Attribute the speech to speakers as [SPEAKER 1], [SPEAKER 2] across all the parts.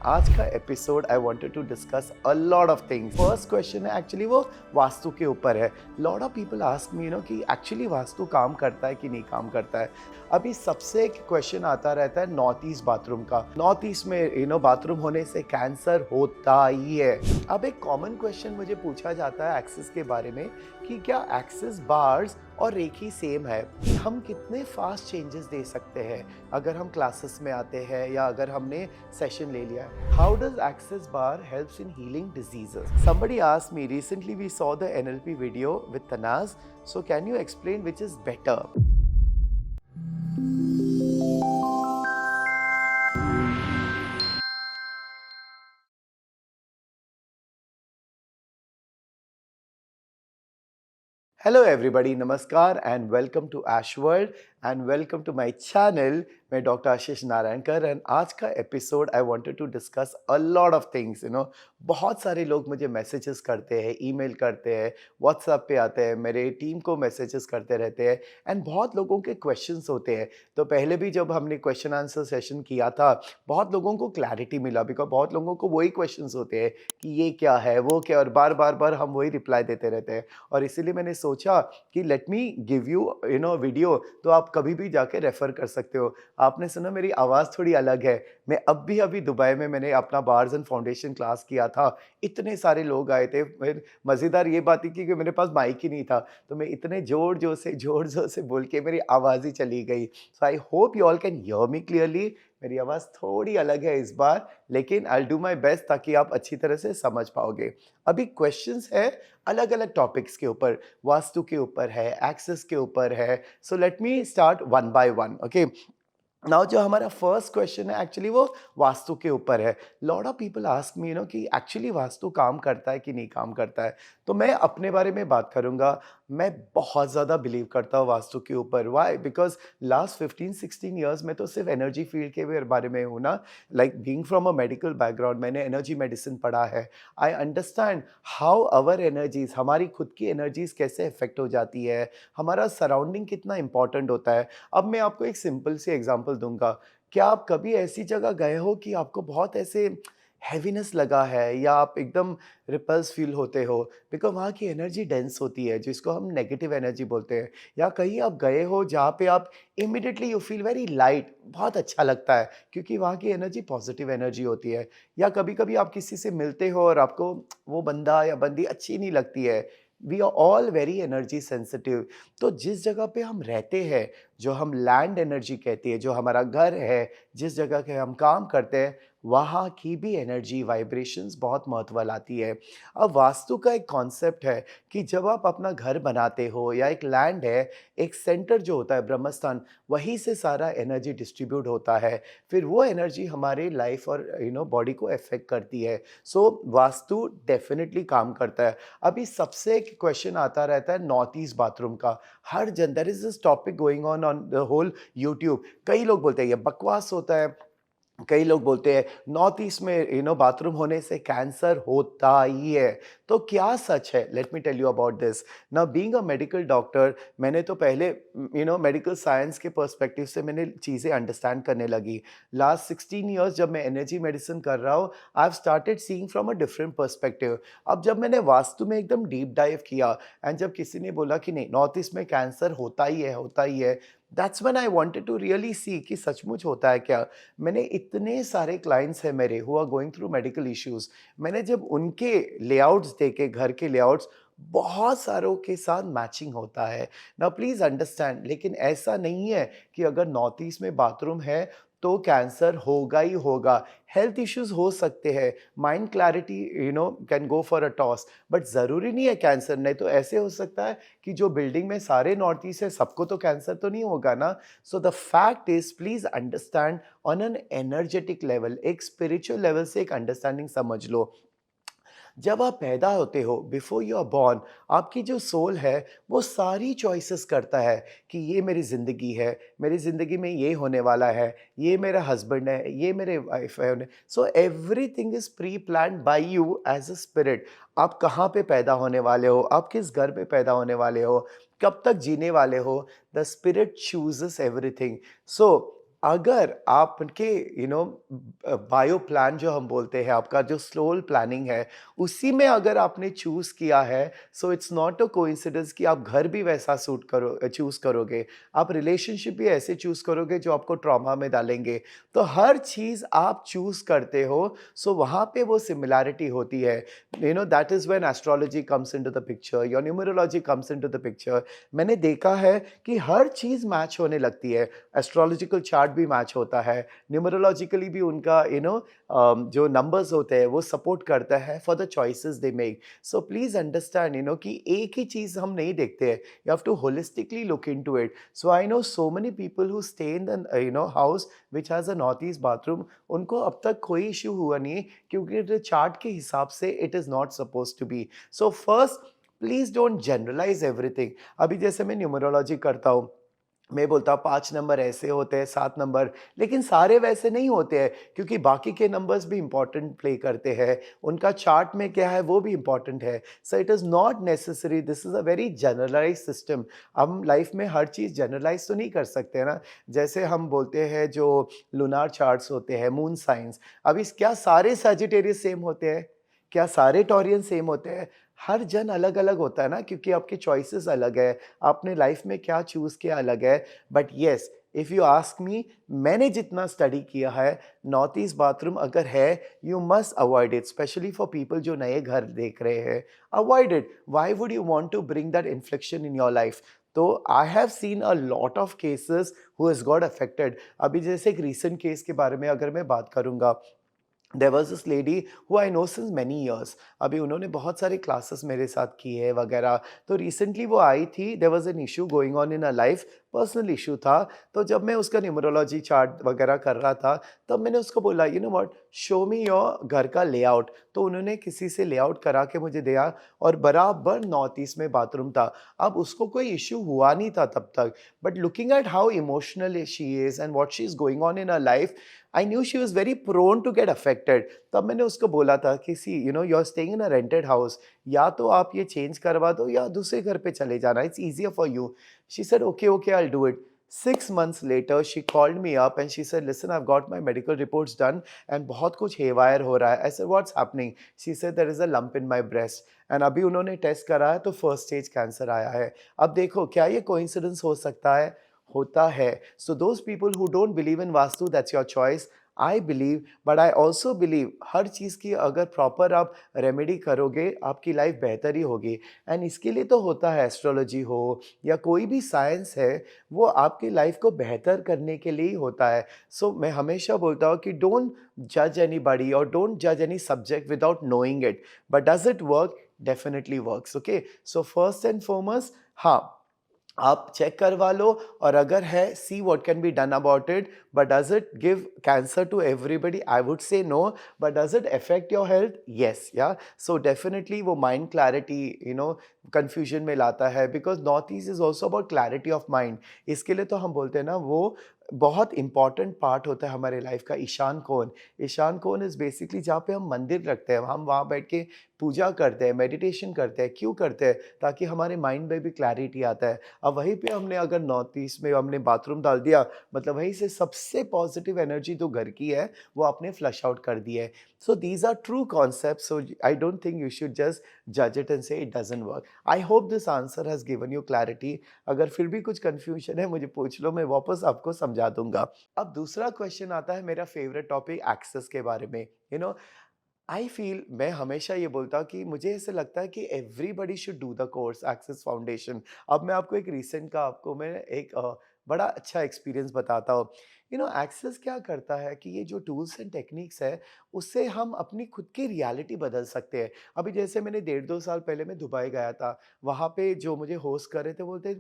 [SPEAKER 1] आज का episode I wanted to discuss a lot of things. First question है actually वो वास्तु के ऊपर है। Lot of people ask me कि एक्चुअली वास्तु काम करता है कि नहीं काम करता है। अभी सबसे एक क्वेश्चन आता रहता है नॉर्थ ईस्ट बाथरूम का। नॉर्थ ईस्ट में बाथरूम होने से कैंसर होता ही है। अब एक कॉमन क्वेश्चन मुझे पूछा जाता है एक्सेस के बारे में कि क्या एक्सेस बार्स और रेखी सेम है, हम कितने फास्ट चेंजेस दे सकते हैं अगर हम क्लासेस में आते हैं या अगर हमने सेशन ले लिया है। How does Access Bars helps in healing diseases? Somebody asked me recently, we saw the NLP video with Tanaz, so can you explain which is better? Hello everybody, नमस्कार and welcome to Ash World and welcome to my channel. मैं doctor Ashish Narayankar and आज का episode I wanted to discuss a lot of things. बहुत सारे लोग मुझे messages करते हैं, ईमेल करते हैं, व्हाट्सएप पे आते हैं, मेरे टीम को मैसेजेस करते रहते हैं एंड बहुत लोगों के क्वेश्चंस होते हैं। तो पहले भी जब हमने क्वेश्चन आंसर सेशन किया था, बहुत लोगों को क्लैरिटी मिला, बिकॉज बहुत लोगों को वही क्वेश्चंस होते हैं कि ये क्या है, वो क्या, और बार बार बार हम वही रिप्लाई देते रहते हैं। और इसीलिए मैंने सोचा कि let me give you video, तो आप कभी भी जाके रेफर कर सकते हो। आपने सुना मेरी आवाज़ थोड़ी अलग है। मैं अभी अभी दुबई में मैंने अपना बार्स एंड फाउंडेशन क्लास किया था। इतने सारे लोग आए थे। फिर मज़ेदार ये बात थी कि मेरे पास माइक ही नहीं था, तो मैं इतने ज़ोर-ज़ोर से बोल के मेरी आवाज़ ही चली गई। So I hope you all can hear me clearly. मेरी आवाज़ थोड़ी अलग है इस बार, लेकिन I will do my best ताकि आप अच्छी तरह से समझ पाओगे। अभी क्वेश्चंस है अलग-अलग टॉपिक्स के ऊपर, वास्तु के ऊपर है, एक्सेस के ऊपर है। So let me start one by one, okay. Now जो हमारा फर्स्ट क्वेश्चन है एक्चुअली वो वास्तु के ऊपर है। Lot of people ask me कि एक्चुअली वास्तु काम करता है कि नहीं काम करता है। तो मैं अपने बारे में बात करूंगा। मैं बहुत ज़्यादा बिलीव करता हूँ वास्तु के ऊपर। वाई? बिकॉज लास्ट 15-16 ईयर्स में तो सिर्फ एनर्जी फील्ड के बारे में हूँ ना। Like being from a medical background, मैंने एनर्जी मेडिसिन पढ़ा है। I understand how our energies, हमारी खुद की एनर्जीज कैसे इफेक्ट हो जाती है, हमारा सराउंडिंग कितना इंपॉर्टेंट होता है। अब मैं आपको एक सिंपल सी एग्जांपल दूंगा। क्या आप कभी ऐसी जगह गए हो कि आपको बहुत ऐसे हैवीनेस लगा है या आप एकदम रिपल्स फील होते हो, बिकॉज वहाँ की एनर्जी डेंस होती है जिसको हम नेगेटिव एनर्जी बोलते हैं। या कहीं आप गए हो जहाँ पे आप immediately you feel very light, बहुत अच्छा लगता है क्योंकि वहाँ की एनर्जी पॉजिटिव एनर्जी होती है। या कभी कभी आप किसी से मिलते हो और आपको वो बंदा या बंदी अच्छी नहीं लगती है। We are all very energy sensitive. तो जिस जगह पे हम रहते हैं, जो हम लैंड एनर्जी कहते हैं, जो हमारा घर है, जिस जगह के हम काम करते हैं, वहाँ की भी एनर्जी वाइब्रेशंस बहुत महत्व लाती है। अब वास्तु का एक कॉन्सेप्ट है कि जब आप अपना घर बनाते हो या एक लैंड है, एक सेंटर जो होता है ब्रह्मस्थान, वहीं से सारा एनर्जी डिस्ट्रीब्यूट होता है। फिर वो एनर्जी हमारे लाइफ और बॉडी को अफेक्ट करती है। सो वास्तु डेफिनेटली काम करता है। अभी सबसे एक क्वेश्चन आता रहता है नॉर्थ ईस्ट बाथरूम का। हर जन, there is this topic going on the whole YouTube. कई लोग बोलते हैं ये बकवास होता है, कई लोग बोलते हैं नॉर्थ ईस्ट में बाथरूम होने से कैंसर होता ही है। तो क्या सच है? Let me tell you about this. Now being a medical doctor, मैंने तो पहले मेडिकल साइंस के पर्सपेक्टिव से मैंने चीज़ें अंडरस्टैंड करने लगी। लास्ट 16 ईयर्स जब मैं एनर्जी मेडिसिन कर रहा हूँ, I have started seeing from a different perspective. अब जब मैंने वास्तु में एकदम डीप डाइव किया एंड जब किसी ने बोला कि नहीं नॉर्थ ईस्ट में कैंसर होता ही है, होता ही है, that's when I wanted to really see कि सचमुच होता है क्या। मैंने इतने सारे क्लाइंट्स हैं मेरे who are going through medical issues. मैंने जब उनके लेआउट्स देखे, घर के लेआउट्स, बहुत सारों के साथ मैचिंग होता है। नाउ प्लीज अंडरस्टैंड, लेकिन ऐसा नहीं है कि अगर नॉर्थ ईस्ट में बाथरूम है तो कैंसर होगा ही होगा। हेल्थ इश्यूज हो सकते हैं, mind clarity can go for a toss, but जरूरी नहीं है कैंसर। नहीं तो ऐसे हो सकता है कि जो बिल्डिंग में सारे नॉर्थ ईस्ट है, सबको तो कैंसर तो नहीं होगा ना। So the fact is, please understand on an energetic level, एक स्पिरिचुअल लेवल से एक अंडरस्टैंडिंग समझ लो। जब आप पैदा होते हो, बिफोर यू आर बॉर्न, आपकी जो सोल है वो सारी चॉइसेस करता है कि ये मेरी ज़िंदगी है, मेरी ज़िंदगी में ये होने वाला है, ये मेरा हस्बैंड है, ये मेरे वाइफ है। So everything is pre planned by you as a spirit. आप कहाँ पे पैदा होने वाले हो, आप किस घर पे पैदा होने वाले हो, कब तक जीने वाले हो, द स्पिरिट चूजेस एवरीथिंग। सो अगर आपके बायो प्लान जो हम बोलते हैं, आपका जो सोल प्लानिंग है, उसी में अगर आपने चूज़ किया है, so it's not a coincidence कि आप घर भी वैसा चूज़ करोगे। आप रिलेशनशिप भी ऐसे चूज़ करोगे जो आपको ट्रॉमा में डालेंगे। तो हर चीज़ आप चूज़ करते हो, सो वहाँ पे वो सिमिलैरिटी होती है। That is when astrology comes into the picture, your numerology comes into the picture. मैंने देखा है कि हर चीज़ मैच होने लगती है। एस्ट्रोलॉजिकल चार्ट भी मैच होता है, न्यूमरोलॉजिकली भी उनका जो नंबर्स होते हैं वो सपोर्ट करता है for the choices they make. So please understand कि एक ही चीज़ हम नहीं देखते हैं, you have to holistically look into it. So I know so many people who stay in the house which has a north east bathroom, उनको अब तक कोई इश्यू हुआ नहीं है, क्योंकि चार्ट के हिसाब से it is not suppose to be. So first, please don't generalise everything. अभी जैसे मैं न्यूमरोलॉजी करता हूँ, मैं बोलता हूँ 5 नंबर ऐसे होते हैं, 7 नंबर, लेकिन सारे वैसे नहीं होते हैं, क्योंकि बाकी के नंबर्स भी इम्पोर्टेंट प्ले करते हैं। उनका चार्ट में क्या है वो भी इम्पोर्टेंट है। So it is not necessary, this is a very generalised system. हम लाइफ में हर चीज़ जनरलाइज़ तो नहीं कर सकते ना। जैसे हम बोलते हैं जो लूनार चार्ट्स होते हैं, मून साइंस, अब इस क्या सारे सजिटेरियस सेम होते हैं? क्या सारे टॉरियन सेम होते हैं? हर जन अलग-अलग होता है ना, क्योंकि आपकी चॉइसेस अलग है, आपने लाइफ में क्या चूज़ किया अलग है। But yes, if you ask me, मैंने जितना स्टडी किया है, नॉर्थ ईस्ट बाथरूम अगर है, you must avoid it, specially for people जो नए घर देख रहे हैं। Avoid it. Why would you want to bring that infliction in your life? तो I have seen a lot of cases who has got affected. अभी जैसे एक रीसेंट केस के बारे में अगर मैं बात करूँगा, there was this lady who I know since many years. अभी उन्होंने बहुत सारे क्लासेस मेरे साथ किए वगैरह। तो रिसेंटली वो आई थी, there was an issue going on in a life, personal issue था। तो जब मैं उसका न्यूमरोलॉजी चार्ट वगैरह कर रहा था, तब मैंने उसको बोला, you know what, show me your घर का लेआउट। तो उन्होंने किसी से लेआउट करा के मुझे दिया, और बराबर नॉर्थ ईस्ट में बाथरूम था। अब उसको कोई इशू हुआ नहीं था तब तक, but looking at how emotional she is and what she is going on in her life, I knew she was very prone to get affected. तब मैंने उसको बोला था कि see, you are staying in a rented house, या तो आप ये चेंज करवा दो या दूसरे घर पे चले जाना, it's easier for you. She said okay okay, I will do it. 6 months later she called me up and she said, listen, I've got my medical reports done and बहुत कुछ haywire हो रहा है। I said, what's happening? She said, there is a lump in my breast and अभी उन्होंने test कराया तो first stage cancer आया है। अब देखो, क्या ये कोइंसिडेंस हो सकता है? होता है। So those people who don't believe in vastu, that's your choice. I believe, but I also believe हर चीज़ की अगर प्रॉपर आप रेमेडी करोगे, आपकी लाइफ बेहतर ही होगी। एंड इसके लिए तो होता है, एस्ट्रोलॉजी हो या कोई भी साइंस है, वो आपकी लाइफ को बेहतर करने के लिए ही होता है। सो मैं हमेशा बोलता हूँ कि डोंट जज एनीबॉडी और डोंट जज any subject without knowing it, but does it work? Definitely works. Okay, so first and foremost, हाँ, आप चेक करवा लो, और अगर है, see what can be done about it. But does it give cancer to everybody? I would say no. But does it affect your health? Yes, yeah. So definitely वो mind clarity, confusion में लाता है, because north east is also about clarity of mind. इसके लिए तो हम बोलते हैं ना, वो बहुत इंपॉर्टेंट पार्ट होता है हमारे लाइफ का, ईशान कोण। ईशान कोण इज बेसिकली जहाँ पे हम मंदिर रखते हैं, हम वहाँ बैठ के पूजा करते हैं, मेडिटेशन करते हैं। क्यों करते हैं? ताकि हमारे माइंड में भी क्लैरिटी आता है। अब वहीं पे हमने अगर नॉर्थ ईस्ट में हमने बाथरूम डाल दिया, मतलब वहीं से सबसे पॉजिटिव एनर्जी जो घर की है, वो आपने फ्लश आउट कर दी है। So these are true concept, so I don't think you should just जज it and say it doesn't work. I hope this answer has given you clarity. अगर फिर भी कुछ कन्फ्यूजन है, मुझे पूछ लो, मैं वापस आपको समझा दूंगा। अब दूसरा क्वेश्चन आता है, मेरा फेवरेट टॉपिक, एक्सेस के बारे में। यू नो आई फील, मैं हमेशा ये बोलता हूँ कि मुझे ऐसे लगता है कि everybody should do the course Access Foundation. अब मैं आपको एक रीसेंट का, आपको मैं एक बड़ा अच्छा एक्सपीरियंस बताता हूँ। एक्सेस क्या करता है कि ये जो टूल्स एंड टेक्निक्स है, उससे हम अपनी खुद की रियलिटी बदल सकते हैं। अभी जैसे मैंने 1.5-2 साल पहले मैं दुबई गया था। वहाँ पे जो मुझे होस्ट कर रहे थे, बोलते,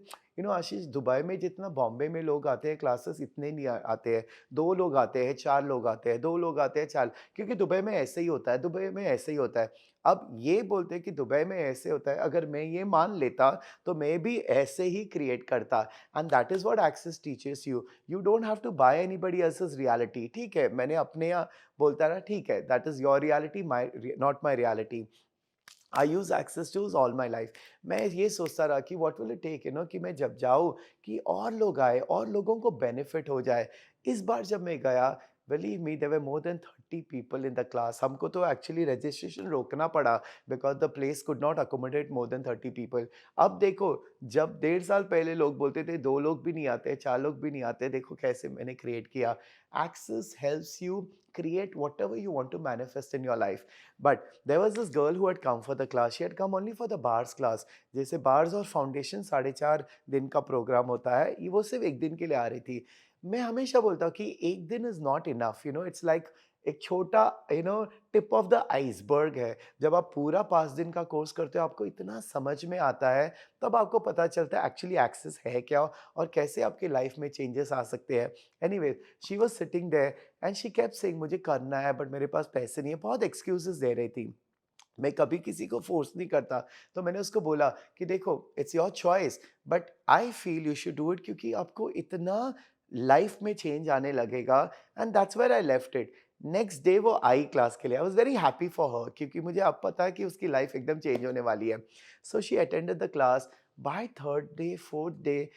[SPEAKER 1] आशीष, दुबई में जितना बॉम्बे में लोग आते हैं क्लासेस, इतने नहीं आते हैं। 2 लोग आते हैं, 4 लोग आते हैं, 2 लोग आते हैं, 4, क्योंकि दुबई में ऐसे ही होता है, दुबई में ऐसे ही होता है। अब ये बोलते हैं कि दुबई में ऐसे होता है, अगर मैं ये मान लेता, तो मैं भी ऐसे ही क्रिएट करता। And that is what Access teaches you. You don't have to buy anybody else's reality. ठीक है, मैंने अपने यहाँ बोलता ना, ठीक है, that is your reality, my not my reality. I use Access tools all my life. मैं ये सोचता रहा कि व्हाट विल इट टेक, कि मैं जब जाऊँ, कि और लोग आए और लोगों को बेनिफिट हो जाए। इस बार जब मैं गया, believe me there were more than 30 people in the class. हमको तो एक्चुअली रजिस्ट्रेशन रोकना पड़ा because the place could not accommodate more than 30 people. अब देखो, जब 1.5 साल पहले लोग बोलते थे 2 लोग भी नहीं आते, 4 लोग भी नहीं आते, देखो कैसे मैंने क्रिएट किया। Access helps you create whatever you want to manifest in your life. But there was this girl who had come for the class. She had come only for the bars class. जैसे bars और foundation 4.5 दिन का programme होता है, ये वो सिर्फ 1 दिन के लिए आ रही थी। मैं हमेशा बोलता हूँ कि 1 दिन is not enough, it's like एक छोटा टिप ऑफ द आइसबर्ग है। जब आप पूरा 5 दिन का कोर्स करते हो, आपको इतना समझ में आता है, तब आपको पता चलता है एक्चुअली एक्सेस है क्या और कैसे आपकी लाइफ में चेंजेस आ सकते हैं। Anyways, she was sitting there and she kept saying मुझे करना है बट मेरे पास पैसे नहीं है, बहुत एक्सक्यूज़ेज़ दे रही थी। मैं कभी किसी को फोर्स नहीं करता, तो मैंने उसको बोला कि देखो it's your choice but I feel you should do it, क्योंकि आपको इतना लाइफ में चेंज आने लगेगा। And that's where I left it. Next day वो आई क्लास के लिए, I was very happy for her, क्योंकि मुझे अब पता है कि उसकी लाइफ एकदम चेंज होने वाली है। So she attended the class. By third day fourth day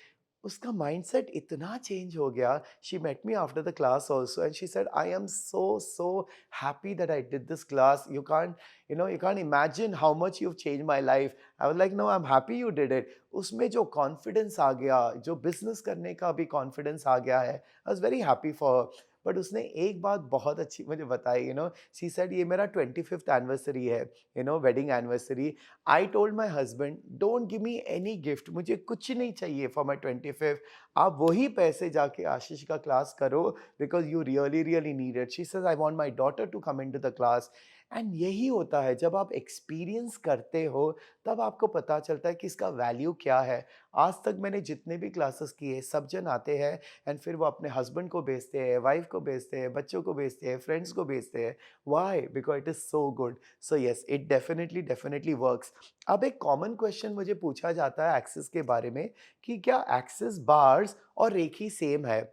[SPEAKER 1] उसका माइंडसेट इतना चेंज हो गया। She met me after the class also and she said I am so happy that I did this class, you can't imagine how much you've changed my life. I was like, no, I'm happy you did it. उसमें जो confidence आ गया, जो business करने का भी confidence आ गया है, आई was very happy for her. But उसने एक बात बहुत अच्छी मुझे बताई, शी सेड ये मेरा 25th एनिवर्सरी है, wedding anniversary. I told my husband don't give me any gift, मुझे कुछ नहीं चाहिए फॉर माय 25th। आप वही पैसे जाके आशीष का क्लास करो because you really really need it. She says I want my daughter to come into the class. And यही होता है, जब आप एक्सपीरियंस करते हो तब आपको पता चलता है कि इसका वैल्यू क्या है। आज तक मैंने जितने भी क्लासेस किए, सब जन आते हैं एंड फिर वो अपने हस्बैंड को भेजते हैं, वाइफ को भेजते हैं, बच्चों को भेजते हैं, फ्रेंड्स को भेजते हैं। Why? Because it is so good. So yes, it definitely definitely works. अब एक कॉमन क्वेश्चन मुझे पूछा जाता है एक्सेस के बारे में कि क्या एक्सेस बार्स और रेखी सेम है?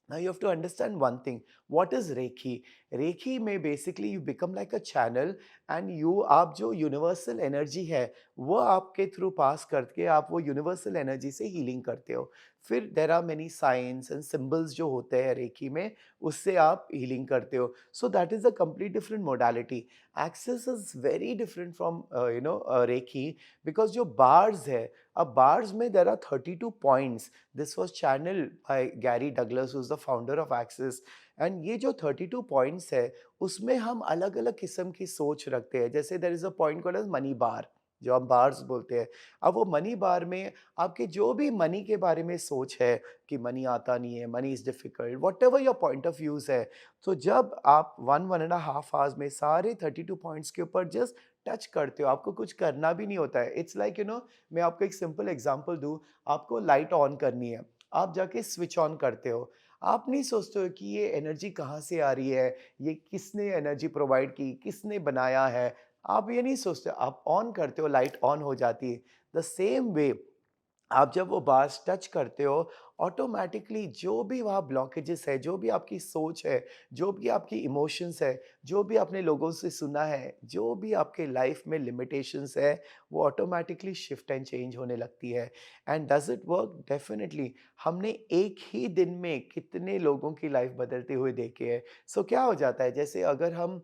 [SPEAKER 1] Now you have to understand one thing. What is Reiki? Reiki में basically you become like a channel and आप जो universal energy है वो आपके थ्रू पास करके आप वो universal energy से healing करते हो। फिर there are many signs and symbols जो होते हैं रेकी में, उससे आप healing करते हो। So that is a complete different modality. Access is very different from Reiki because जो bars है, अब bars में there are 32 points. This was channeled by Gary Douglas, who's the founder of Access. And ये जो 32 points है, उसमें हम अलग-अलग किस्म की सोच रखते हैं। जैसे there is a point called as money bar, जो हम बार्स बोलते हैं। अब वो मनी बार में आपके जो भी मनी के बारे में सोच है कि मनी आता नहीं है, money is difficult, whatever your point of views है, तो जब आप 1 एंड अ हाफ आवर्स में सारे 32 पॉइंट्स के ऊपर जस्ट टच करते हो, आपको कुछ करना भी नहीं होता है। इट्स लाइक मैं आपको एक सिंपल एग्ज़ाम्पल दूँ, आपको लाइट ऑन करनी है, आप जाके स्विच ऑन करते हो। आप नहीं सोचते हो कि ये एनर्जी कहाँ से आ रही है, ये किसने एनर्जी प्रोवाइड की, किसने बनाया है, आप ये नहीं सोचते, आप ऑन करते हो, लाइट ऑन हो जाती है। द सेम वे आप जब वो बार्स टच करते हो, ऑटोमैटिकली जो भी वहाँ ब्लॉकेजेस है, जो भी आपकी सोच है, जो भी आपकी इमोशंस है, जो भी आपने लोगों से सुना है, जो भी आपके लाइफ में लिमिटेशंस है, वो ऑटोमैटिकली शिफ्ट एंड चेंज होने लगती है। And does it work? Definitely. हमने एक ही दिन में कितने लोगों की लाइफ बदलते हुए देखे हैं। सो क्या हो जाता है, जैसे अगर हम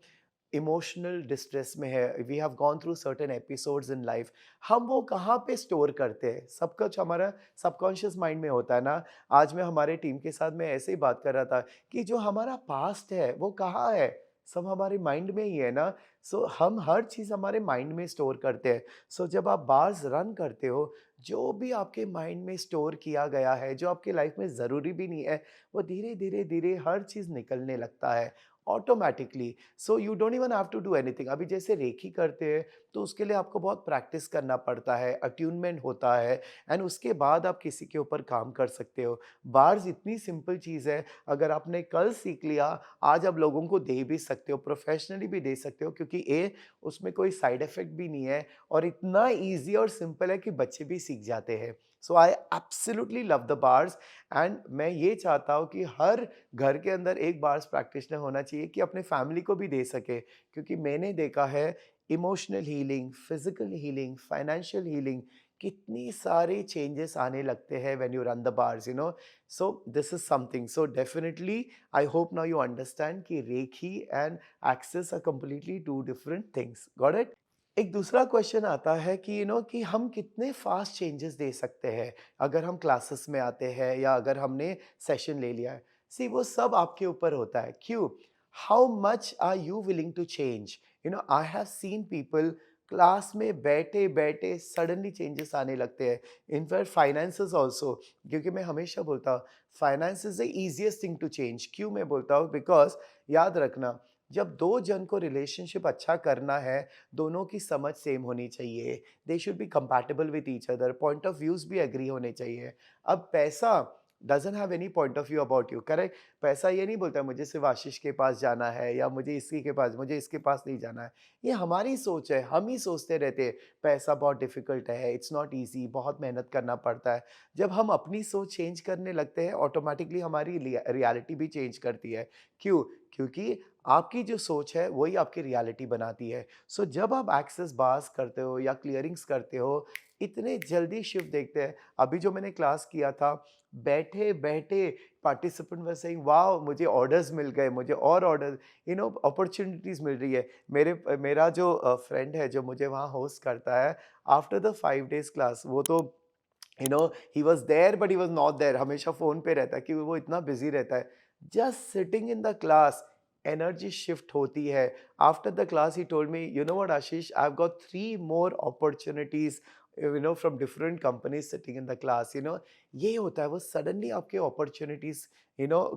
[SPEAKER 1] इमोशनल डिस्ट्रेस में है, we have gone through certain episodes in life, हम वो कहाँ पे स्टोर करते हैं? सब कुछ हमारा सबकॉन्शियस माइंड में होता है ना। आज मैं हमारे टीम के साथ मैं ऐसे ही बात कर रहा था कि जो हमारा पास्ट है वो कहाँ है? सब हमारे माइंड में ही है ना। सो हम हर चीज़ हमारे माइंड में स्टोर करते हैं। सो जब आप बार्स रन करते हो, जो भी आपके माइंड में स्टोर किया गया है, जो आपकी लाइफ में ज़रूरी भी नहीं है, वो धीरे धीरे धीरे हर चीज़ निकलने लगता है automatically. So you don't even have to do anything. अभी जैसे रेकी करते हैं, तो उसके लिए आपको बहुत प्रैक्टिस करना पड़ता है, अट्यूनमेंट होता है एंड उसके बाद आप किसी के ऊपर काम कर सकते हो। बार्स इतनी सिंपल चीज़ है, अगर आपने कल सीख लिया, आज आप लोगों को दे भी सकते हो, प्रोफेशनली भी दे सकते हो, क्योंकि उसमें कोई साइड इफ़ेक्ट भी नहीं है और इतना ईज़ी और सिंपल है कि बच्चे भी सीख जाते हैं। So I absolutely love the bars and मैं ये चाहता हूँ कि हर घर के अंदर एक बार्स प्रैक्टिशनर होना चाहिए कि अपने फैमिली को भी दे सके, क्योंकि मैंने देखा है emotional healing, physical healing, financial healing कितनी सारे चेंजेस आने लगते हैं when you run the bars, you know. So this is something, so definitely I hope now you understand कि reiki and access are completely two different things. Got it? एक दूसरा question आता है कि कि हम कितने फास्ट चेंजेस दे सकते हैं अगर हम क्लासेस में आते हैं या अगर हमने सेशन ले लिया है। सी, वो सब आपके ऊपर होता है। क्यों? How much are you willing to change? I have seen people class में बैठे बैठे सडनली चेंजेस आने लगते हैं। इनफैक्ट फाइनेंसेस ऑल्सो, क्योंकि मैं हमेशा बोलता हूँ finance is the easiest thing to change. क्यों मैं बोलता हूँ? बिकॉज याद रखना, जब दो जन को रिलेशनशिप अच्छा करना है, दोनों की समझ सेम होनी चाहिए। They should be compatible with each other, point of views भी एग्री होने चाहिए। अब पैसा doesn't have any point of view about you, correct? पैसा ये नहीं बोलता मुझे सिर्फ आशीष के पास जाना है या मुझे इसी के पास, मुझे इसके पास नहीं जाना है। ये हमारी सोच है, हम ही सोचते रहते हैं पैसा बहुत डिफिकल्ट है, इट्स नॉट ईजी, बहुत मेहनत करना पड़ता है। जब हम अपनी सोच चेंज करने लगते हैं, ऑटोमेटिकली हमारी रियलिटी भी चेंज करती है। क्यों? क्योंकि आपकी जो सोच है वही आपकी रियलिटी बनाती है। सो जब आप एक्सेस बार्स करते हो या क्लियरिंग्स करते हो, इतने जल्दी शिफ्ट देखते हैं। अभी जो मैंने क्लास किया था, बैठे बैठे पार्टिसिपेंट वर सेइंग वाओ, मुझे ऑर्डर्स मिल गए, मुझे और ऑर्डर, अपॉर्चुनिटीज मिल रही है। मेरा जो फ्रेंड है जो मुझे वहाँ होस्ट करता है, आफ्टर द 5 days क्लास, वो तो he was there but he was not there, हमेशा फोन पे रहता है क्योंकि वो इतना बिजी रहता है। Just sitting in the class, energy shift होती है। After the class he told me, you know what Ashish, I have got 3 more opportunities from different companies sitting in the class. ये होता है, वो सडनली आपके अपॉर्चुनिटीज,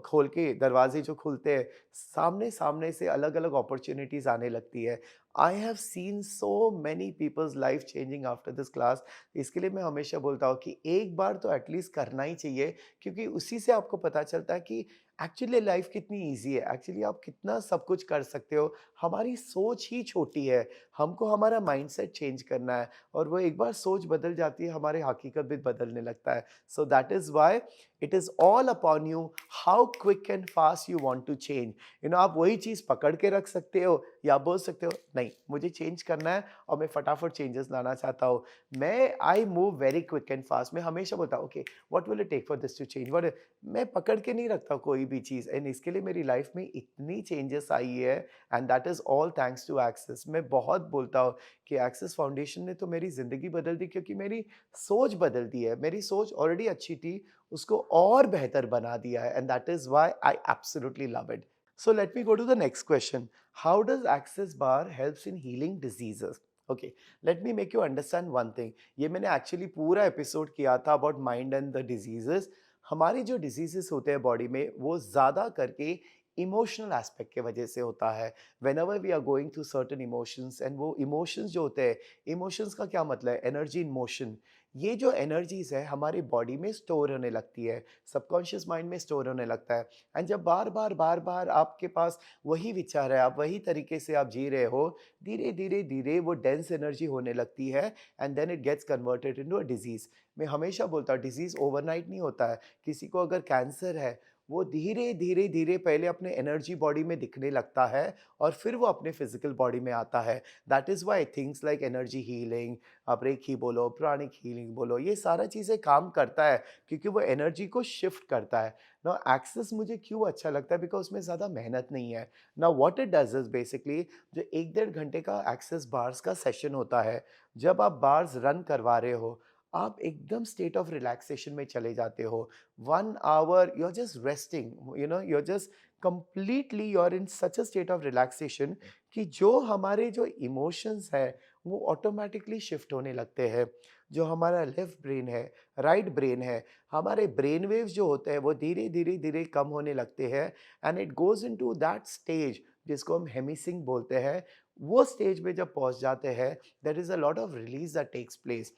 [SPEAKER 1] खोल के दरवाजे जो खुलते हैं, सामने सामने से अलग अलग अपॉर्चुनिटीज आने लगती है। आई have scene so many people's life changing after this class. इसके लिए मैं हमेशा बोलता हूँ कि एक बार तो एटलीस्ट करना ही चाहिए, क्योंकि उसी से आपको पता चलता है कि एक्चुअली लाइफ कितनी ईजी है, एक्चुअली आप कितना सब कुछ कर सकते हो। हमारी सोच ही छोटी है, हमको हमारा माइंडसेट चेंज करना है, और वो एक बार सोच बदल जाती है, हमारे हकीकत भी बदलने लगता है। So that is why it is all upon you, how quick and fast you want to change. आप वही चीज पकड़ के रख सकते हो या बोल सकते हो नहीं, मुझे चेंज करना है और मैं फटाफट चेंजेस लाना चाहता हूँ। मैं I move very quick and fast. मैं हमेशा बोलता हूँ okay, what will it take for this to change, what. मैं पकड़ के नहीं रखता कोई भी चीज़, एंड इसके लिए मेरी लाइफ में इतनी चेंजेस आई है, and that is all thanks to access. मैं बहुत बोलता हूँ कि एक्सेस फाउंडेशन ने तो मेरी ज़िंदगी बदल दी, क्योंकि मेरी सोच बदल दी है। मेरी सोच ऑलरेडी अच्छी थी, उसको और बेहतर बना दिया है, and that is why I absolutely love it. So let me go to the next question. How does Access Bar helps in healing diseases? Okay, let me make you understand one thing. ये मैंने actually पूरा episode किया था about mind and the diseases. हमारी जो diseases होते हैं body में, वो ज़्यादा करके इमोशनल एस्पेक्ट के वजह से होता है। Whenever we are going through certain emotions, and वो इमोशंस जो होते हैं, इमोशंस का क्या मतलब है? Energy in motion. ये जो एनर्जीज है हमारी बॉडी में स्टोर होने लगती है, सबकॉन्शियस माइंड में स्टोर होने लगता है। एंड जब बार बार आपके पास वही विचार है, आप वही तरीके से आप जी रहे हो, धीरे धीरे धीरे वो डेंस एनर्जी होने लगती है, and then it gets converted into a disease. मैं हमेशा बोलता हूँ डिजीज ओवरनाइट नहीं होता है। किसी को अगर कैंसर है, वो धीरे धीरे धीरे पहले अपने एनर्जी बॉडी में दिखने लगता है, और फिर वो अपने फिजिकल बॉडी में आता है। That is why things like energy healing, आप रेकी बोलो, प्राणिक हीलिंग बोलो, ये सारा चीज़ें काम करता है, क्योंकि वो एनर्जी को शिफ्ट करता है। ना एक्सेस मुझे क्यों अच्छा लगता है? बिकॉज उसमें ज़्यादा मेहनत नहीं है। ना what it does is basically, जो 1 डेढ़ घंटे का एक्सेस बार्स का सेशन होता है, जब आप बार्स रन करवा रहे हो, आप एकदम स्टेट ऑफ रिलैक्सेशन में चले जाते हो। 1 hour you're just resting, you're just completely you're in such a state of relaxation कि जो हमारे जो इमोशंस है वो ऑटोमेटिकली शिफ्ट होने लगते हैं। जो हमारा लेफ्ट ब्रेन है, राइट ब्रेन है, हमारे ब्रेन वेव्स जो होते हैं वो धीरे धीरे धीरे कम होने लगते हैं, and it goes into that stage जिसको हम हेमिसिंग बोलते हैं। वो स्टेज पे जब पहुंच जाते हैं, there is a lot of release that takes place,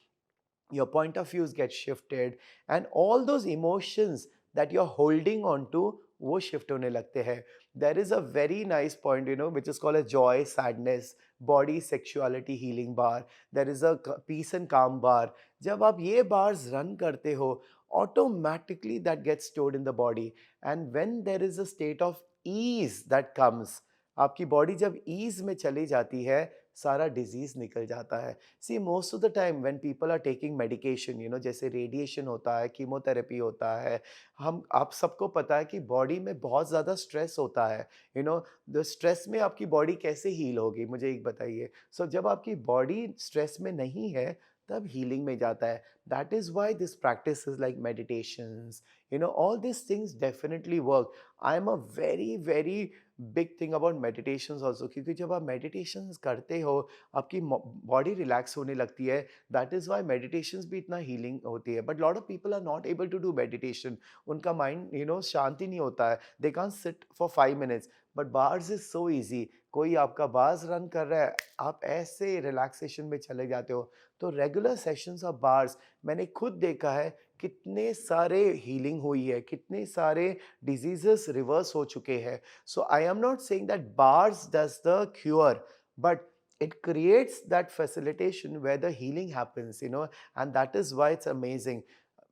[SPEAKER 1] your point of views get shifted, and all those emotions that you're holding on to वो shift होने लगते हैं। There is a very nice point, which is called a joy, sadness, body, sexuality healing bar. There is a peace and calm bar. जब आप ये bars run करते हो, automatically that gets stored in the body. And when there is a state of ease that comes, आपकी body जब ease में चली जाती है, सारा डिज़ीज़ निकल जाता है। See most of the time when people are taking medication, जैसे रेडिएशन होता है, कीमोथेरेपी होता है, हम आप सबको पता है कि बॉडी में बहुत ज़्यादा स्ट्रेस होता है। यू नो द स्ट्रेस में आपकी बॉडी कैसे हील होगी, मुझे एक बताइए। सो जब आपकी बॉडी स्ट्रेस में नहीं है, तब हीलिंग में जाता है। That is why this practice is like meditations, all this things definitely work. I am a very very big thing about meditations also, क्योंकि जब आप मेडिटेशंस करते हो, आपकी बॉडी रिलैक्स होने लगती है। दैट इज़ वाई मेडिटेशंस भी इतना हीलिंग होती है। But lot of people are not able to do meditation. उनका माइंड शांति नहीं होता है। They can't sit for 5 minutes. But bars is so easy. कोई आपका बार्स रन कर रहा है, आप ऐसे रिलैक्सेशन में चले जाते हो। तो रेगुलर सेशंस ऑफ बार्स मैंने खुद देखा है, कितने सारे हीलिंग हुई है, कितने सारे डिजीजेस रिवर्स हो चुके हैं। So I am not saying that bars does the cure, but it creates that facilitation where the healing happens, and that is why it's amazing.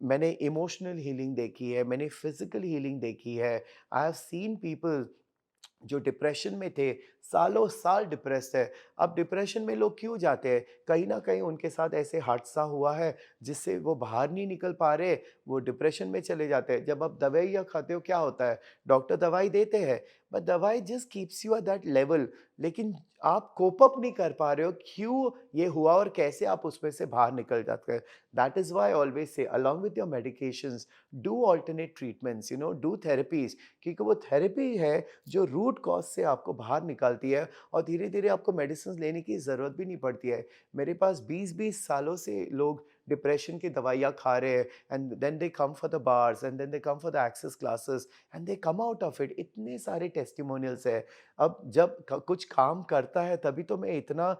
[SPEAKER 1] मैंने इमोशनल हीलिंग देखी है, मैंने फिजिकल हीलिंग देखी है। आई have seen people जो depression में थे, सालों साल डिप्रेस्ड है। अब डिप्रेशन में लोग क्यों जाते हैं? कहीं न कहीं उनके साथ ऐसे हादसा हुआ है, जिससे वो बाहर नहीं निकल पा रहे, वो डिप्रेशन में चले जाते हैं। जब आप दवाइयाँ खाते हो, क्या होता है? डॉक्टर दवाई देते हैं, बट दवाई just keeps you at that level, लेकिन आप कोप अप नहीं कर पा रहे हो, क्यों ये हुआ और कैसे आप उसमें से बाहर निकल जाते हैं। That is why I always से along with your medications, do alternate treatments, do therapies, क्योंकि वो थेरेपी है जो रूट कॉज से आपको बाहर निकालती है, और धीरे-धीरे आपको मेडिसिन्स लेने की ज़रूरत भी नहीं पड़ती है। मेरे पास 20-20 सालों से लोग डिप्रेशन की दवाइयाँ खा रहे हैं, and then they come for the bars, and then they come for the access classes, and they come out of it. इतने सारे टेस्टिमोनियल्स हैं। अब जब कुछ काम करता है, तभी तो मैं इतना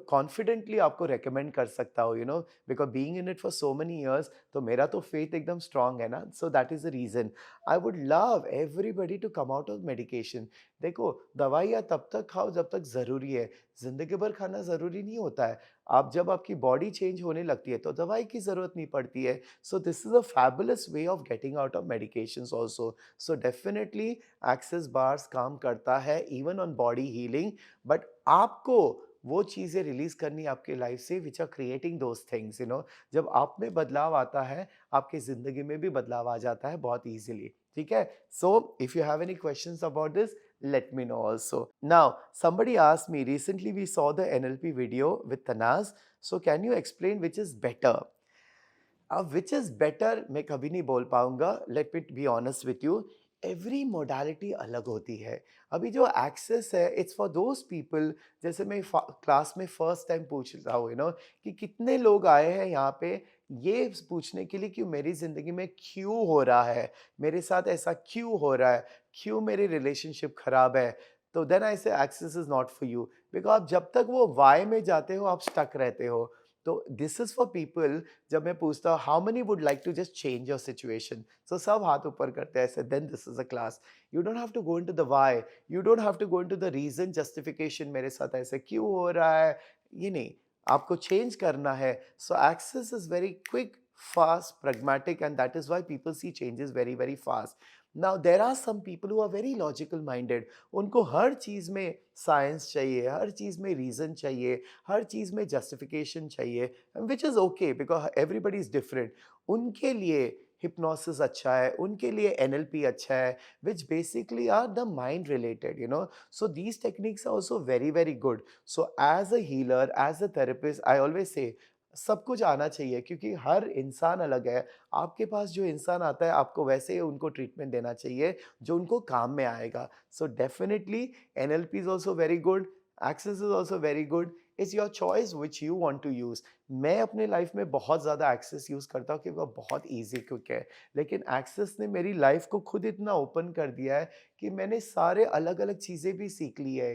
[SPEAKER 1] कॉन्फिडेंटली आपको रेकमेंड कर सकता हूँ, because being in it for so many years, तो मेरा तो फेथ एकदम स्ट्रॉन्ग है ना। So that is the reason I would love everybody to come out of medication. देखो, दवाइयाँ तब तक खाओ जब तक ज़रूरी है, ज़िंदगी भर खाना ज़रूरी नहीं होता है। आप जब आपकी बॉडी चेंज होने लगती है, तो दवाई की ज़रूरत नहीं पड़ती है। So this is a fabulous way of getting out of medications also. So definitely access bars काम करता है even on body healing, but आपको वो चीज़ें रिलीज़ करनी है आपके लाइफ से which are creating those things, जब आप में बदलाव आता है, आपकी ज़िंदगी में भी बदलाव आ जाता है बहुत ईज़िली, ठीक है? So if you have any questions about this, let me know also. Now, somebody asked me recently, we saw the NLP video with Tanaz. So, can you explain which is better? अब which is better मैं कभी नहीं बोल पाऊँगा, let me be honest with you. Every modality अलग होती है। अभी जो एक्सेस है, इट्स फॉर दोज़ पीपल, जैसे मैं क्लास में फर्स्ट टाइम पूछ रहा हूँ, कि कितने लोग आए हैं यहाँ पे ये पूछने के लिए कि मेरी ज़िंदगी में क्यों हो रहा है, मेरे साथ ऐसा क्यों हो रहा है, क्यों मेरी रिलेशनशिप खराब है। तो then I say access is not for you, because आप जब तक वो वाई में जाते हो, आप स्टक रहते हो। तो दिस इज़ फॉर पीपल। जब मैं पूछता हूँ how many would like to just change your situation, so सब हाथ ऊपर करते हैं ऐसे, then this is a class. You don't have to go into the why, you don't have to go into the reason justification, मेरे साथ ऐसे क्यों हो रहा है, ये नहीं, आपको चेंज करना है। So access is very quick, fast, pragmatic, and that is why people see changes very very fast. Now there are some people who are very logical minded, उनको हर चीज़ में साइंस चाहिए, हर चीज़ में रीज़न चाहिए, हर चीज़ में जस्टिफिकेशन चाहिए, which is okay because everybody is different. उनके लिए hypnosis अच्छा है, उनके लिए एनएलपी अच्छा है, which basically are the mind related, so these techniques are also very very good. So as a healer, as a therapist, I always say सब कुछ आना चाहिए, क्योंकि हर इंसान अलग है। आपके पास जो इंसान आता है, आपको वैसे ही उनको ट्रीटमेंट देना चाहिए जो उनको काम में आएगा। So definitely NLP is also very good, access is also very good. It's your choice which you want to use. मैं अपने लाइफ में बहुत ज़्यादा एक्सेस यूज़ करता हूँ, क्योंकि वो बहुत ईजी क्विक है। लेकिन एक्सेस ने मेरी लाइफ को खुद इतना ओपन कर दिया है कि मैंने सारे अलग अलग चीज़ें भी सीख ली है,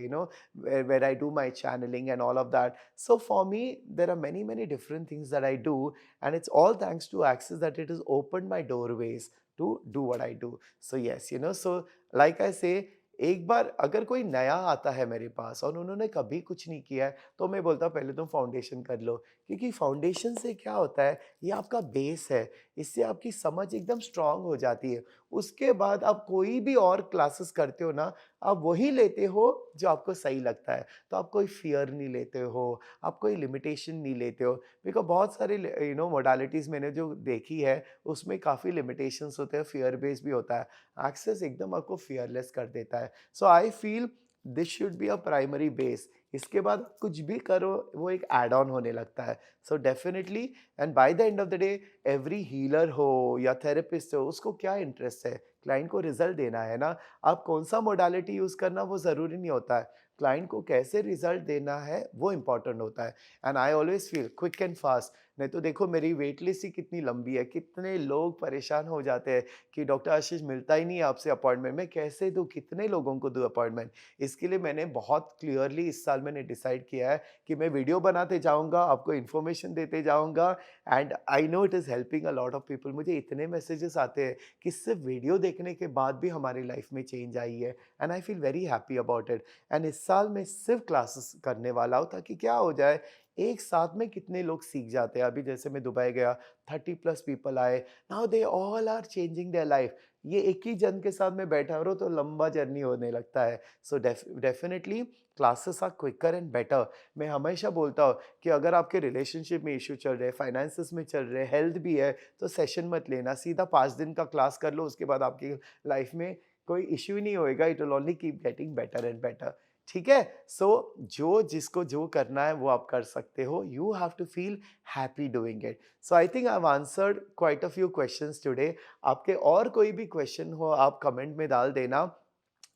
[SPEAKER 1] where I do my channeling and all of that. So for me, there are many, many different things that I do, and it's all thanks to Access that it has opened my doorways to do what I do. So yes, so like I say, एक बार अगर कोई नया आता है मेरे पास और उन्होंने कभी कुछ नहीं किया है, तो मैं बोलता हूँ पहले तुम फाउंडेशन कर लो, क्योंकि फाउंडेशन से क्या होता है, ये आपका बेस है, इससे आपकी समझ एकदम स्ट्रांग हो जाती है। उसके बाद आप कोई भी और क्लासेस करते हो ना, आप वही लेते हो जो आपको सही लगता है। तो आप कोई फ़ियर नहीं लेते हो, आप कोई लिमिटेशन नहीं लेते हो। बिकॉज़ बहुत सारे मोडालिटीज़ मैंने जो देखी है, उसमें काफ़ी लिमिटेशंस होते हैं, फ़ियर बेस्ड भी होता है। एक्सेस एकदम आपको फ़ियरलेस कर देता है। So I feel this should be a primary base. इसके बाद कुछ भी करो, वो एक ऐड ऑन होने लगता है। So definitely and by the end of the day every healer हो या थेरेपिस्ट हो, उसको क्या इंटरेस्ट है? क्लाइंट को रिज़ल्ट देना है ना। आप कौन-सा मोडालिटी यूज़ करना वो ज़रूरी नहीं होता है। क्लाइंट को कैसे रिज़ल्ट देना है वो इम्पोर्टेंट होता है। And I always feel quick and fast. नहीं तो देखो मेरी वेट लिस्ट ही कितनी लंबी है, कितने लोग परेशान हो जाते हैं कि डॉक्टर आशीष मिलता ही नहीं है आपसे अपॉइंटमेंट, मैं कैसे दूँ, कितने लोगों को दूँ अपॉइंटमेंट? इसके लिए मैंने बहुत क्लियरली इस साल मैंने डिसाइड किया है कि मैं वीडियो बनाते जाऊँगा, आपको इन्फॉर्मेशन देते जाऊँगा and I know it is helping a lot of people. मुझे इतने मैसेजेस आते हैं कि सिर्फ़ वीडियो देखने के बाद भी हमारी लाइफ़ में चेंज आई है and I feel very happy about it. And इस साल मैं सिर्फ़ क्लासेस करने वाला हूँ ताकि क्या हो जाए, एक साथ में कितने लोग सीख जाते हैं। अभी जैसे मैं दुबई गया, 30 प्लस पीपल आए, now they all are changing their life. ये एक ही जन के साथ में बैठा रहो तो लंबा जर्नी होने लगता है। So definitely classes are quicker and better. मैं हमेशा बोलता हूँ कि अगर आपके रिलेशनशिप में इश्यू चल रहे हैं, फाइनेंसेस में चल रहे हैं, हेल्थ भी है, तो सेशन मत लेना, सीधा 5 दिन का क्लास कर लो, उसके बाद आपकी लाइफ में कोई इश्यू ही नहीं होएगा, it will only keep getting better and better. ठीक है? सो जो जिसको जो करना है वो आप कर सकते हो। You have to feel happy doing it. So I think I have answered quite a few questions today. आपके और कोई भी क्वेश्चन हो आप कमेंट में डाल देना।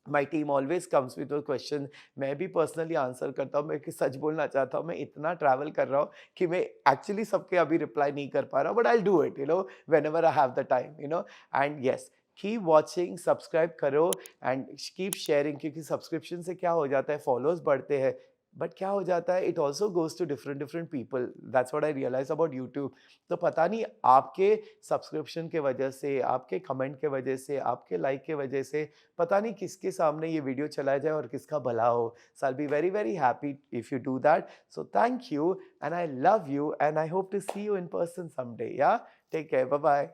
[SPEAKER 1] My team always comes with question. मैं भी पर्सनली आंसर करता हूँ। मैं कि सच बोलना चाहता हूँ, मैं इतना ट्रैवल कर रहा हूँ कि मैं एक्चुअली सबके अभी रिप्लाई नहीं कर पा रहा हूँ, but I do it when ever I have the time and yes, keep watching, subscribe करो एंड कीप शेयरिंग, क्योंकि सब्सक्रिप्शन से क्या हो जाता है, फॉलोअर्स बढ़ते हैं, बट क्या हो जाता है, it also goes to different different people. That's what I realize about YouTube. तो पता नहीं आपके सब्सक्रिप्शन के वजह से, आपके कमेंट के वजह से, आपके लाइक के वजह से पता नहीं किसके सामने ये वीडियो चला जाए और किसका भला हो। So I will be very very happy if you do that. So thank you and I love you and I hope to see you in person someday. या टेक केयर, बाय बाय।